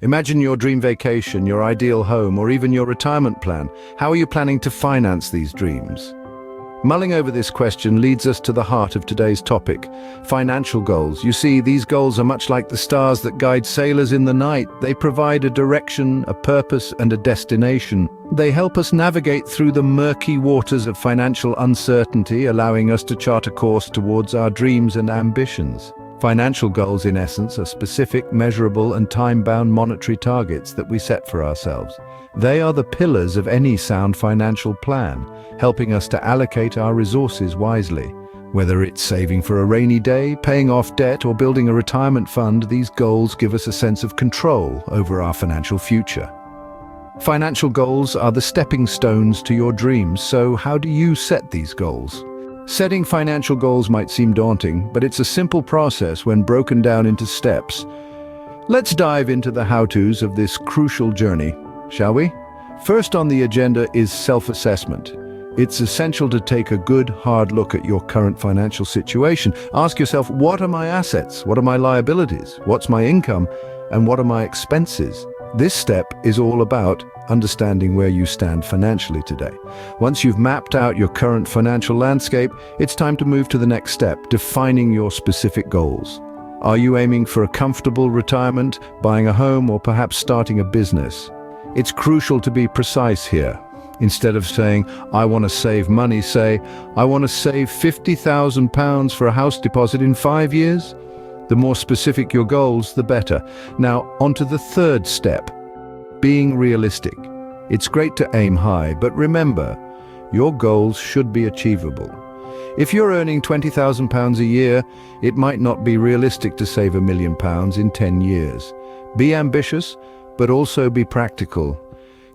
Imagine your dream vacation, your ideal home, or even your retirement plan. How are you planning to finance these dreams? Mulling over this question leads us to the heart of today's topic, financial goals. You see, these goals are much like the stars that guide sailors in the night. They provide a direction, a purpose, and a destination. They help us navigate through the murky waters of financial uncertainty, allowing us to chart a course towards our dreams and ambitions. Financial goals, in essence, are specific, measurable, and time-bound monetary targets that we set for ourselves. They are the pillars of any sound financial plan, helping us to allocate our resources wisely. Whether it's saving for a rainy day, paying off debt, or building a retirement fund, these goals give us a sense of control over our financial future. Financial goals are the stepping stones to your dreams, so how do you set these goals? Setting financial goals might seem daunting, but it's a simple process when broken down into steps. Let's dive into the how-tos of this crucial journey, shall we? First on the agenda is self-assessment. It's essential to take a good, hard look at your current financial situation. Ask yourself, what are my assets? What are my liabilities? What's my income? And what are my expenses? This step is all about understanding where you stand financially today. Once you've mapped out your current financial landscape, it's time to move to the next step, defining your specific goals. Are you aiming for a comfortable retirement, buying a home, or perhaps starting a business? It's crucial to be precise here. Instead of saying, I want to save money, say, I want to save £50,000 for a house deposit in 5 years. The more specific your goals, the better. Now, onto the third step, being realistic. It's great to aim high, but remember, your goals should be achievable. If you're earning £20,000 a year, it might not be realistic to save £1 million in 10 years. Be ambitious, but also be practical.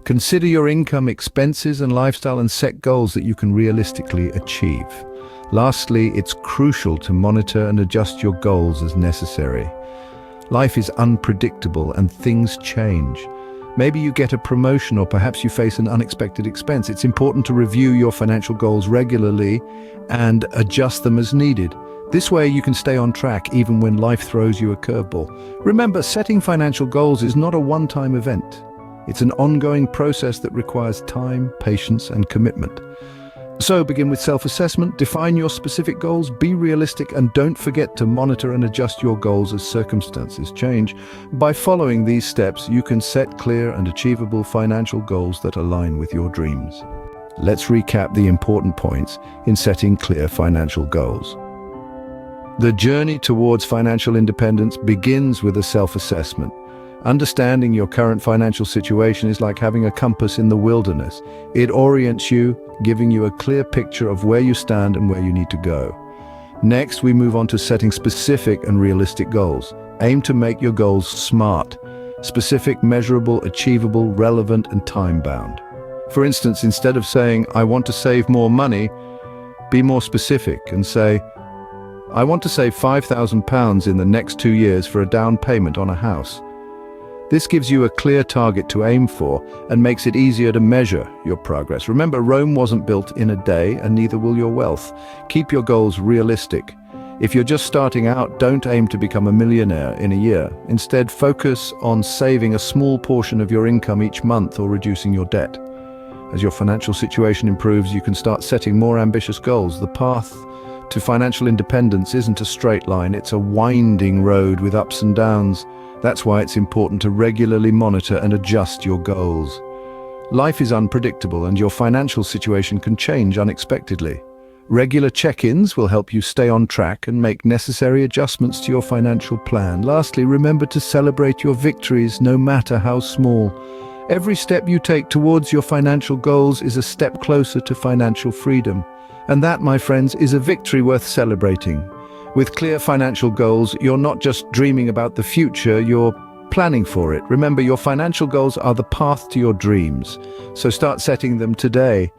Consider your income, expenses, and lifestyle and set goals that you can realistically achieve. Lastly, it's crucial to monitor and adjust your goals as necessary. Life is unpredictable and things change. Maybe you get a promotion or perhaps you face an unexpected expense. It's important to review your financial goals regularly and adjust them as needed. This way you can stay on track even when life throws you a curveball. Remember, setting financial goals is not a one-time event. It's an ongoing process that requires time, patience, and commitment. So begin with self-assessment, define your specific goals, be realistic, and don't forget to monitor and adjust your goals as circumstances change. By following these steps, you can set clear and achievable financial goals that align with your dreams. Let's recap the important points in setting clear financial goals. The journey towards financial independence begins with a self-assessment. Understanding your current financial situation is like having a compass in the wilderness. It orients you, giving you a clear picture of where you stand and where you need to go. Next, we move on to setting specific and realistic goals. Aim to make your goals SMART: specific, measurable, achievable, relevant, and time-bound. For instance, instead of saying, I want to save more money, be more specific and say, I want to save £5,000 in the next 2 years for a down payment on a house. This gives you a clear target to aim for and makes it easier to measure your progress. Remember, Rome wasn't built in a day, and neither will your wealth. Keep your goals realistic. If you're just starting out, don't aim to become a millionaire in a year. Instead, focus on saving a small portion of your income each month or reducing your debt. As your financial situation improves, you can start setting more ambitious goals. The path to financial independence isn't a straight line, it's a winding road with ups and downs. That's why it's important to regularly monitor and adjust your goals. Life is unpredictable and your financial situation can change unexpectedly. Regular check-ins will help you stay on track and make necessary adjustments to your financial plan. Lastly, remember to celebrate your victories, no matter how small. Every step you take towards your financial goals is a step closer to financial freedom. And that, my friends, is a victory worth celebrating. With clear financial goals, you're not just dreaming about the future, you're planning for it. Remember, your financial goals are the path to your dreams. So start setting them today.